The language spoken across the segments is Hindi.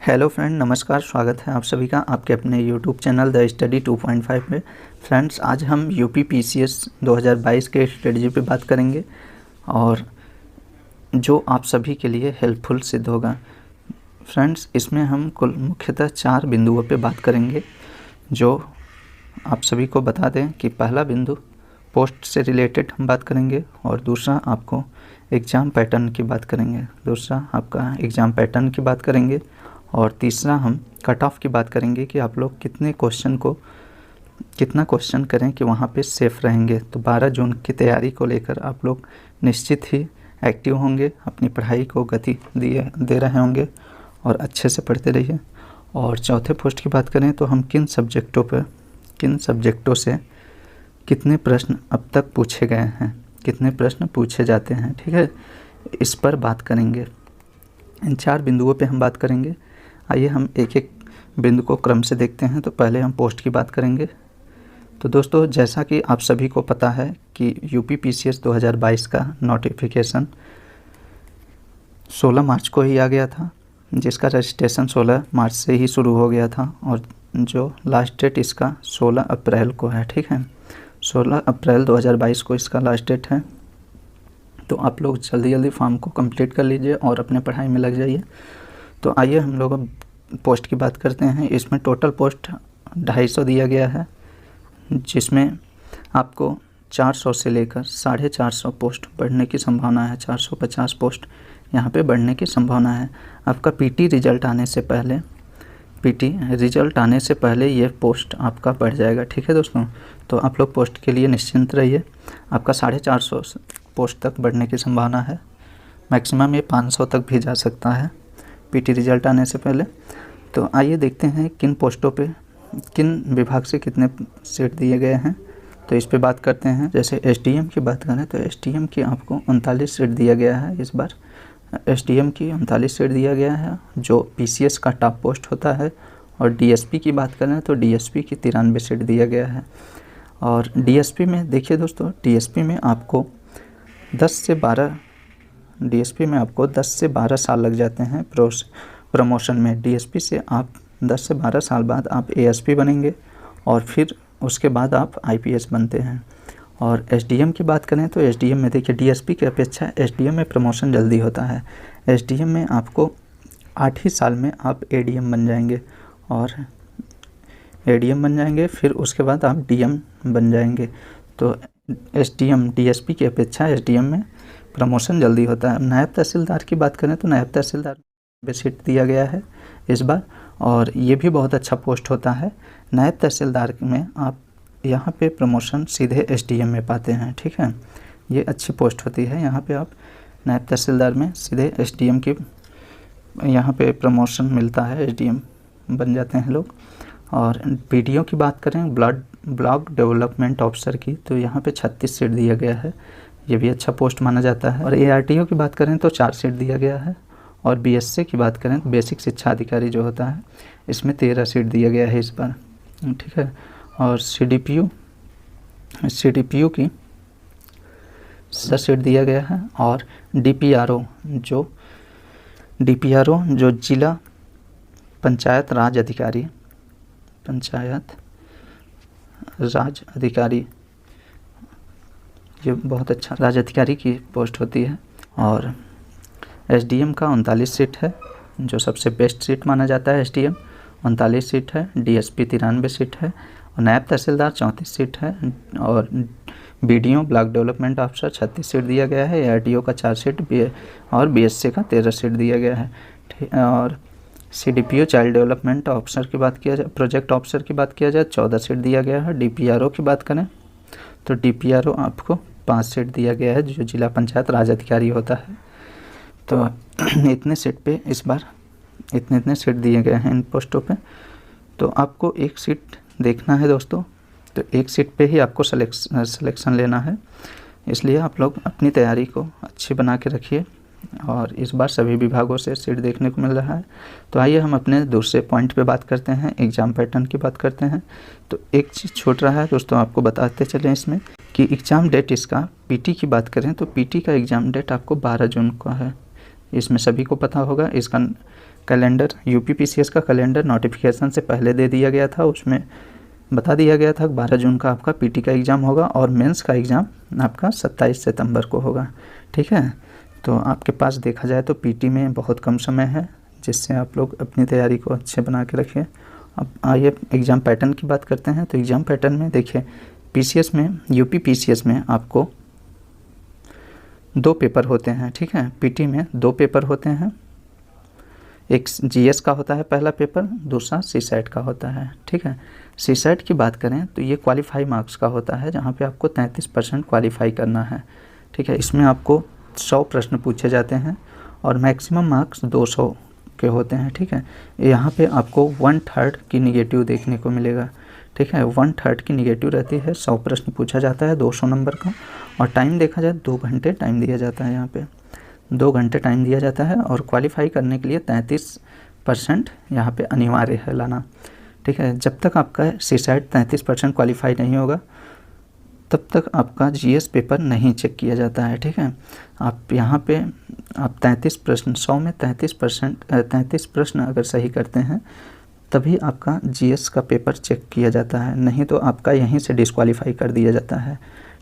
हेलो फ्रेंड, नमस्कार। स्वागत है आप सभी का आपके अपने यूट्यूब चैनल द स्टडी 2.5 में। फ्रेंड्स, आज हम यूपी पीसीएस 2022 के स्ट्रेटजी पे बात करेंगे और जो आप सभी के लिए हेल्पफुल सिद्ध होगा। फ्रेंड्स, इसमें हम कुल मुख्यतः 4 बिंदुओं पे बात करेंगे, जो आप सभी को बता दें कि पहला बिंदु पोस्ट से रिलेटेड हम बात करेंगे और दूसरा आपको एग्ज़ाम पैटर्न की बात करेंगे, और तीसरा हम कट ऑफ की बात करेंगे कि आप लोग कितना क्वेश्चन करें कि वहाँ पे सेफ़ रहेंगे। तो 12 जून की तैयारी को लेकर आप लोग निश्चित ही एक्टिव होंगे, अपनी पढ़ाई को गति दे रहे होंगे और अच्छे से पढ़ते रहिए। और चौथे पोस्ट की बात करें तो हम किन सब्जेक्टों से कितने प्रश्न अब तक पूछे गए हैं, कितने प्रश्न पूछे जाते हैं, ठीक है, इस पर बात करेंगे। इन 4 बिंदुओं पे हम बात करेंगे। आइए हम एक एक बिंदु को क्रम से देखते हैं। तो पहले हम पोस्ट की बात करेंगे। तो दोस्तों, जैसा कि आप सभी को पता है कि यूपी पीसीएस 2022 का नोटिफिकेशन 16 मार्च को ही आ गया था, जिसका रजिस्ट्रेशन 16 मार्च से ही शुरू हो गया था और जो लास्ट डेट इसका 16 अप्रैल को है, ठीक है। 16 अप्रैल 2022 को इसका लास्ट डेट है। तो आप लोग जल्दी फॉर्म को कंप्लीट कर लीजिए और अपने पढ़ाई में लग जाइए। तो आइए हम लोग अब पोस्ट की बात करते हैं। इसमें टोटल पोस्ट 250 दिया गया है, जिसमें आपको 400 से लेकर 450 पोस्ट बढ़ने की संभावना है। 450 पोस्ट यहाँ पे बढ़ने की संभावना है। आपका पीटी रिज़ल्ट आने से पहले ये पोस्ट आपका बढ़ जाएगा, ठीक है दोस्तों। तो आप लोग पोस्ट के लिए निश्चिंत रहिए। आपका 450 पोस्ट तक बढ़ने की संभावना है। मैक्सिमम ये 500 तक भी जा सकता है पीटी रिज़ल्ट आने से पहले। तो आइए देखते हैं किन पोस्टों पे किन विभाग से कितने सीट दिए गए हैं। तो इस पे बात करते हैं। जैसे एसडीएम की बात करें तो एसडीएम की आपको 39 सीट दिया गया है। इस बार एसडीएम की 39 सीट दिया गया है, जो पीसीएस का टॉप पोस्ट होता है। और डीएसपी की बात करें तो डीएसपी की 93 सीट दिया गया है। और डीएसपी में देखिए दोस्तों, डीएसपी में आपको 10 से 12 साल लग जाते हैं प्रमोशन में। डीएसपी से आप 10 से 12 साल बाद आप एएसपी बनेंगे और फिर उसके बाद आप आईपीएस बनते हैं। और एसडीएम की बात करें तो एसडीएम में देखिए, डीएसपी की अपेक्षा एसडीएम में प्रमोशन जल्दी होता है। एसडीएम में आपको 8 ही साल में आप एडीएम बन जाएंगे, फिर उसके बाद आप डीएम बन जाएंगे। तो एसडीएम डीएसपी की अपेक्षा एसडीएम में प्रमोशन जल्दी होता है। नायब तहसीलदार की बात करें तो नायब तहसीलदार में सीट दिया गया है इस बार, और ये भी बहुत अच्छा पोस्ट होता है। नायब तहसीलदार में आप यहाँ पे प्रमोशन सीधे एसडीएम में पाते हैं, ठीक है। ये अच्छी पोस्ट होती है। यहाँ पे आप नायब तहसीलदार में सीधे एसडीएम की यहाँ पे प्रमोशन मिलता है, एसडीएम बन जाते हैं लोग। और बीडीओ की बात करें, ब्लॉक डेवलपमेंट ऑफिसर की, तो यहाँ पे 36 सीट दिया गया है। ये भी अच्छा पोस्ट माना जाता है। और एआरटीओ की बात करें तो 4 सीट दिया गया है। और बीएससी की बात करें तो बेसिक शिक्षा अधिकारी जो होता है, इसमें 13 सीट दिया गया है इस बार, ठीक है। और सीडीपीयू की 10 सीट दिया गया है। और डीपीआरओ जो जिला पंचायत राज अधिकारी, ये बहुत अच्छा राज अधिकारी की पोस्ट होती है। और एसडीएम का 39 सीट है, जो सबसे बेस्ट सीट माना जाता है। एसडीएम 39 सीट है, डीएसपी 93 सीट है, और नायब तहसीलदार 34 सीट है। और BDO block development officer 36 seat दिया गया है। एआरटीओ का 4 सीट और बीएससी का 13 सीट दिया गया है। और सीडीपीओ चाइल्ड डेवलपमेंट ऑफिसर की बात किया जाए, प्रोजेक्ट ऑफिसर की बात किया जाए, 14 सीट दिया गया है। डीपीआरओ की बात करें तो डीपीआरओ आपको 5 सीट दिया गया है, जो जिला पंचायत राज अधिकारी होता है। तो इतने सीट पे इस बार इतने सीट दिए गए हैं इन पोस्टों पे। तो आपको एक सीट देखना है दोस्तों, तो एक सीट पे ही आपको सिलेक्शन लेना है। इसलिए आप लोग अपनी तैयारी को अच्छी बना के रखिए। और इस बार सभी विभागों से सीट देखने को मिल रहा है। तो आइए हम अपने दूसरे पॉइंट पे बात करते हैं, एग्ज़ाम पैटर्न की बात करते हैं। तो एक चीज़ छूट रहा है दोस्तों, आपको बताते चलें इसमें कि एग्ज़ाम डेट इसका पीटी की बात करें तो पीटी का एग्ज़ाम डेट आपको 12 जून को है। इसमें सभी को पता होगा। इसका कैलेंडर यूपीपीसीएस का कैलेंडर नोटिफिकेशन से पहले दे दिया गया था। उसमें बता दिया गया था 12 जून का आपका पीटी का एग्ज़ाम होगा और मेंस का एग्ज़ाम आपका 27 सितंबर को होगा। ठीक है, तो आपके पास देखा जाए तो पीटी में बहुत कम समय है, जिससे आप लोग अपनी तैयारी को अच्छे बना के रखिए। अब आइए एग्ज़ाम पैटर्न की बात करते हैं। तो एग्ज़ाम पैटर्न में देखिए, पीसीएस में यूपीपीसीएस में आपको 2 पेपर होते हैं। ठीक है, पीटी में 2 पेपर होते हैं। एक जीएस का होता है पहला पेपर, दूसरा सीसैट का होता है। ठीक है, सीसैट की बात करें तो ये क्वालिफाई मार्क्स का होता है, जहाँ पे आपको 33% क्वालिफाई करना है। ठीक है, इसमें आपको 100 प्रश्न पूछे जाते हैं और मैक्सिमम मार्क्स 200 के होते हैं। ठीक है, यहाँ पे आपको 1/3 की निगेटिव देखने को मिलेगा। ठीक है, 1/3 की निगेटिव रहती है। 100 प्रश्न पूछा जाता है 200 नंबर का, और टाइम देखा जाए 2 घंटे टाइम दिया जाता है। यहाँ पे 2 घंटे टाइम दिया जाता है और क्वालिफाई करने के लिए 33% यहाँ पे अनिवार्य है लाना। ठीक है, जब तक आपका सीसैट 33% क्वालिफाई नहीं होगा तब तक आपका जीएस पेपर नहीं चेक किया जाता है। ठीक है, आप यहाँ पे आप 33 प्रश्न 100 में 33 प्रश्न अगर सही करते हैं तभी आपका जीएस का पेपर चेक किया जाता है, नहीं तो आपका यहीं से डिस्क्वालीफाई कर दिया जाता है।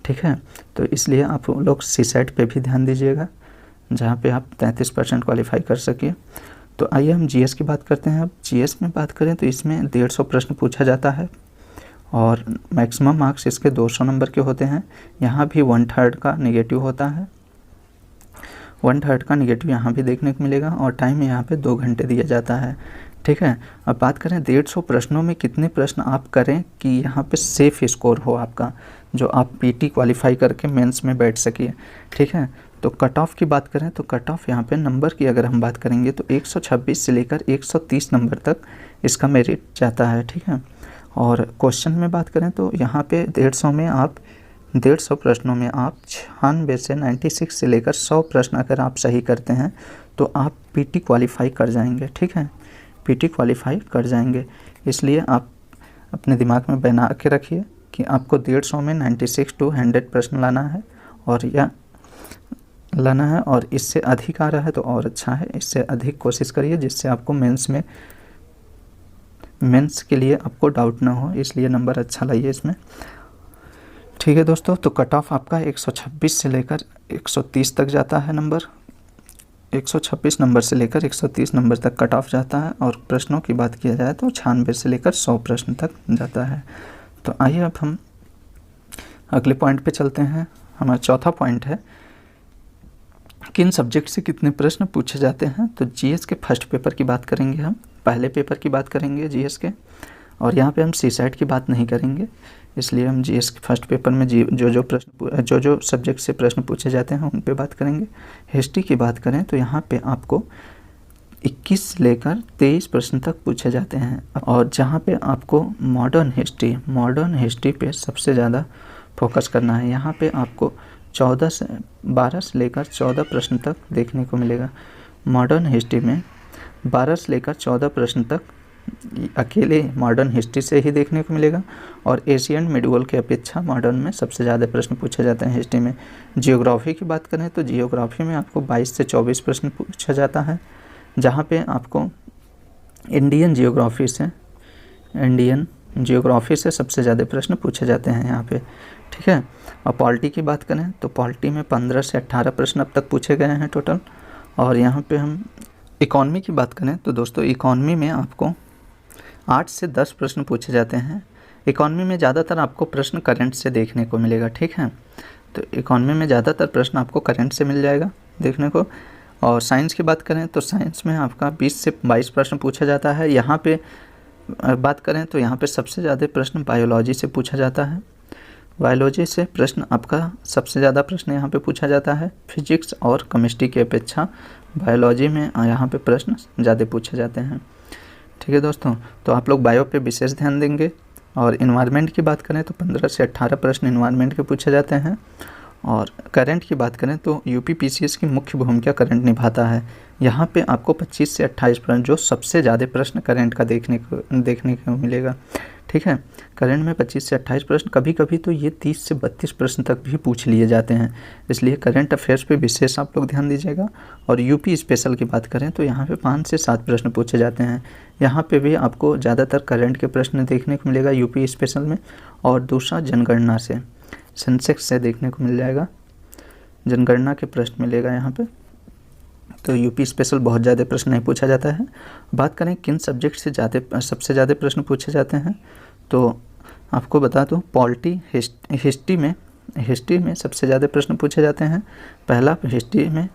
ठीक है, तो इसलिए आप लोग सीसैट पे भी ध्यान दीजिएगा, जहाँ पे आप 33% क्वालिफाई कर सकिए। तो आइए हम जीएस की बात करते हैं। अब जीएस में बात करें तो इसमें 150 प्रश्न पूछा जाता है और मैक्सिमम मार्क्स इसके 200 नंबर के होते हैं। यहाँ भी 1/3 का निगेटिव होता है, 1/3 का निगेटिव यहाँ भी देखने को मिलेगा और टाइम यहाँ पे 2 घंटे दिया जाता है। ठीक है, अब बात करें 150 प्रश्नों में कितने प्रश्न आप करें कि यहाँ पे सेफ स्कोर हो आपका, जो आप पीटी क्वालिफाई करके मेंस में बैठ सकिए। ठीक है, तो कट ऑफ की बात करें तो कट ऑफ यहाँ पे नंबर की अगर हम बात करेंगे तो 126 से लेकर 130 नंबर तक इसका मेरिट जाता है। ठीक है, और क्वेश्चन में बात करें तो यहाँ पे 150 प्रश्नों में आप 96 से 96 से लेकर 100 प्रश्न अगर आप सही करते हैं तो आप पीटी क्वालिफाई कर जाएंगे। ठीक है, पीटी क्वालिफाई कर जाएंगे। इसलिए आप अपने दिमाग में बना के रखिए कि आपको 150 में 96 to 100 प्रश्न लाना है, और इससे अधिक आ रहा है तो और अच्छा है। इससे अधिक कोशिश करिए जिससे आपको मेंस के लिए आपको डाउट ना हो, इसलिए नंबर अच्छा लाइए इसमें। ठीक है दोस्तों, तो कट ऑफ आपका 126 से लेकर 130 तक जाता है नंबर, 126 नंबर से लेकर 130 नंबर तक कट ऑफ जाता है। और प्रश्नों की बात किया जाए तो 96 से लेकर 100 प्रश्न तक जाता है। तो आइए अब हम अगले पॉइंट पे चलते हैं। हमारा चौथा पॉइंट है किन सब्जेक्ट से कितने प्रश्न पूछे जाते हैं। तो जीएस के फर्स्ट पेपर की बात करेंगे, हम पहले पेपर की बात करेंगे जीएस के, और यहाँ पे हम सीसैट की बात नहीं करेंगे, इसलिए हम जीएस के फर्स्ट पेपर में जो सब्जेक्ट से प्रश्न पूछे जाते हैं उन पे बात करेंगे। हिस्ट्री की बात करें तो यहाँ पे आपको 21 लेकर 23 प्रश्न तक पूछे जाते हैं, और जहाँ पे आपको मॉडर्न हिस्ट्री पे सबसे ज़्यादा फोकस करना है। यहाँ पे आपको 12 से लेकर 14 प्रश्न तक देखने को मिलेगा। मॉडर्न हिस्ट्री में 12 से लेकर 14 प्रश्न तक अकेले मॉडर्न हिस्ट्री से ही देखने को मिलेगा, और एशियन मिडवल के अपेक्षा मॉडर्न में सबसे ज़्यादा प्रश्न पूछे जाते हैं हिस्ट्री में। जियोग्राफी की बात करें तो जियोग्राफी में आपको 22 से 24 प्रश्न पूछा जाता है, जहाँ पे आपको इंडियन जियोग्राफी से सबसे ज़्यादा प्रश्न पूछे जाते हैं यहाँ पे। ठीक है, और पॉलिटी की बात करें तो पॉलिटी में 15 से 18 प्रश्न अब तक पूछे गए हैं टोटल। और यहाँ पे हम इकॉनमी की बात करें तो दोस्तों इकॉनमी में आपको 8 से 10 प्रश्न पूछे जाते हैं। इकॉनमी में ज़्यादातर आपको प्रश्न करंट से देखने को मिलेगा। ठीक है, तो इकॉनमी में ज़्यादातर प्रश्न आपको करंट से मिल जाएगा देखने को। और साइंस की बात करें तो साइंस में आपका 20 से 22 प्रश्न पूछा जाता है। यहाँ पे बात करें तो यहाँ पे सबसे ज़्यादा प्रश्न बायोलॉजी से पूछा जाता है। बायोलॉजी से प्रश्न आपका सबसे ज़्यादा प्रश्न यहाँ पे पूछा जाता है। फिजिक्स और केमिस्ट्री की अपेक्षा बायोलॉजी में यहाँ पे प्रश्न ज़्यादा पूछे जाते हैं। ठीक है दोस्तों, तो आप लोग बायो पे विशेष ध्यान देंगे। और इन्वायरमेंट की बात करें तो 15 से 18 प्रश्न इन्वायरमेंट के पूछे जाते हैं। और करंट की बात करें तो यूपीपीसीएस की मुख्य भूमिका करंट निभाता है। यहाँ पे आपको 25 से 28 प्रश्न, जो सबसे ज़्यादा प्रश्न करंट का देखने को मिलेगा। ठीक है। करंट में 25 से 28 प्रश्न, कभी कभी तो ये 30 से 32 प्रश्न तक भी पूछ लिए जाते हैं, इसलिए करंट अफेयर्स पे विशेष आप लोग ध्यान दीजिएगा। और यूपी स्पेशल की बात करें तो यहाँ पे 5 से 7 प्रश्न पूछे जाते हैं। यहाँ पे भी आपको ज़्यादातर करंट के प्रश्न देखने को मिलेगा यूपी स्पेशल में, और दूसरा जनगणना से, सेंसेक्स से देखने को मिल जाएगा, जनगणना के प्रश्न मिलेगा यहाँ पे। तो यूपी स्पेशल बहुत ज़्यादा प्रश्न नहीं पूछा जाता है। बात करें किन सब्जेक्ट से सबसे ज़्यादा प्रश्न पूछे जाते हैं, तो आपको बता दूं पॉलिटी हिस्ट्री में सबसे ज़्यादा प्रश्न पूछे जाते हैं। पहला हिस्ट्री में,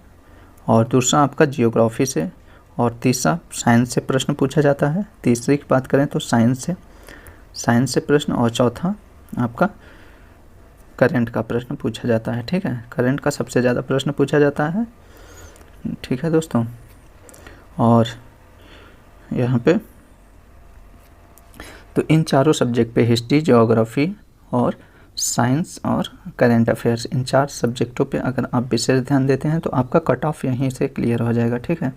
और दूसरा आपका जियोग्राफी से, और तीसरा साइंस से प्रश्न पूछा जाता है। तीसरी की बात करें तो साइंस से प्रश्न, और चौथा आपका करंट का प्रश्न पूछा जाता है। ठीक है, करंट का सबसे ज़्यादा प्रश्न पूछा जाता है। ठीक है दोस्तों, और यहाँ पे तो इन चारों सब्जेक्ट पे, हिस्ट्री, ज्योग्राफी और साइंस और करंट अफेयर्स, इन 4 सब्जेक्टों पे अगर आप विशेष ध्यान देते हैं तो आपका कट ऑफ यहीं से क्लियर हो जाएगा। ठीक है,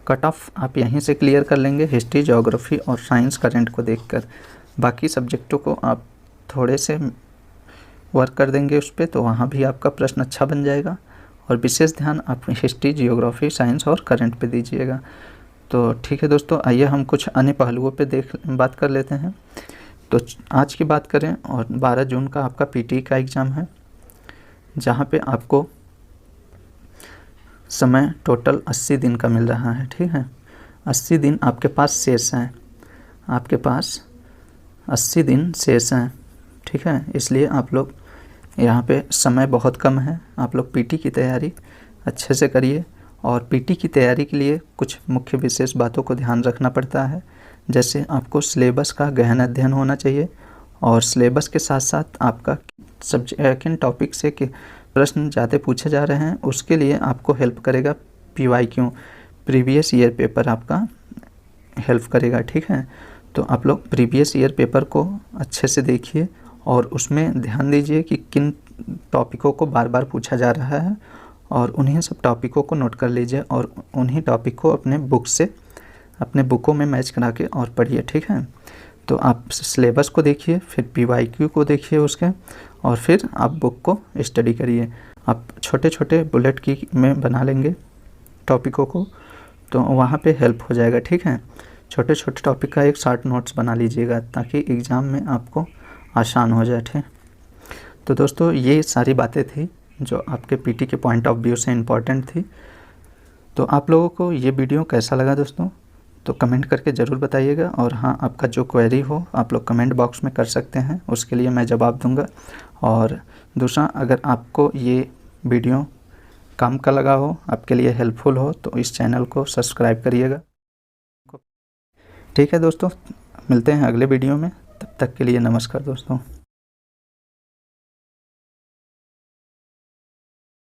कट ऑफ आप यहीं से क्लियर कर लेंगे हिस्ट्री, ज्योग्राफी और साइंस, करंट को देखकर। बाकी सब्जेक्टों को आप थोड़े से वर्क कर देंगे उस पर, तो वहाँ भी आपका प्रश्न अच्छा बन जाएगा। और विशेष ध्यान आप हिस्ट्री, जियोग्राफी, साइंस और करंट पे दीजिएगा। तो ठीक है दोस्तों, आइए हम कुछ अन्य पहलुओं पे बात कर लेते हैं। तो आज की बात करें, और 12 जून का आपका पीटी का एग्ज़ाम है, जहाँ पे आपको समय टोटल 80 दिन का मिल रहा है। ठीक है, 80 दिन आपके पास शेष हैं, आपके पास 80 दिन शेष हैं। ठीक है, इसलिए आप लोग यहाँ पे समय बहुत कम है, आप लोग पीटी की तैयारी अच्छे से करिए। और पीटी की तैयारी के लिए कुछ मुख्य विशेष बातों को ध्यान रखना पड़ता है, जैसे आपको सिलेबस का गहन अध्ययन होना चाहिए, और सिलेबस के साथ साथ आपका किन टॉपिक से कि प्रश्न ज़्यादा पूछे जा रहे हैं उसके लिए आपको हेल्प करेगा PYQ, प्रीवियस ईयर पेपर आपका हेल्प करेगा। ठीक है, तो आप लोग प्रीवियस ईयर पेपर को अच्छे से देखिए और उसमें ध्यान दीजिए कि किन टॉपिकों को बार बार पूछा जा रहा है, और उन्हीं सब टॉपिकों को नोट कर लीजिए और उन्हीं टॉपिक को अपने बुकों में मैच करा के और पढ़िए। ठीक है, तो आप सिलेबस को देखिए, फिर PYQ को देखिए उसके, और फिर आप बुक को स्टडी करिए। आप छोटे छोटे बुलेट की में बना लेंगे टॉपिकों को, तो वहाँ पे हेल्प हो जाएगा। ठीक है, छोटे छोटे टॉपिक का एक शॉर्ट नोट्स बना लीजिएगा ताकि एग्ज़ाम में आपको आसान हो जाए। ठीक, तो दोस्तों ये सारी बातें थी जो आपके पीटी के पॉइंट ऑफ व्यू से इम्पॉर्टेंट थी। तो आप लोगों को ये वीडियो कैसा लगा दोस्तों, तो कमेंट करके ज़रूर बताइएगा। और हाँ, आपका जो क्वेरी हो आप लोग कमेंट बॉक्स में कर सकते हैं, उसके लिए मैं जवाब दूंगा। और दूसरा, अगर आपको ये वीडियो काम का लगा हो, आपके लिए हेल्पफुल हो, तो इस चैनल को सब्सक्राइब करिएगा। ठीक है दोस्तों, मिलते हैं अगले वीडियो में, तब तक के लिए नमस्कार दोस्तों।